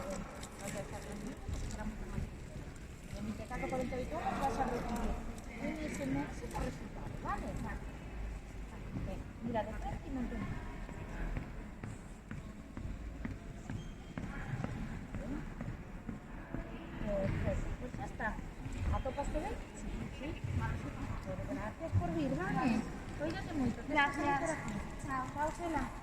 bueno, vaya a estar conmigo, pues esperamos que más. En mi pecado por entero vas a recibir un SMS con resultado, ¿vale? Vale. Venga, mira de frente y mantén. Perfecto, pues ya está. ¿A topaste ben? Sí, sí. Bueno, gracias por vir, vale? Cuídate moito. Gracias. Chao, Cela.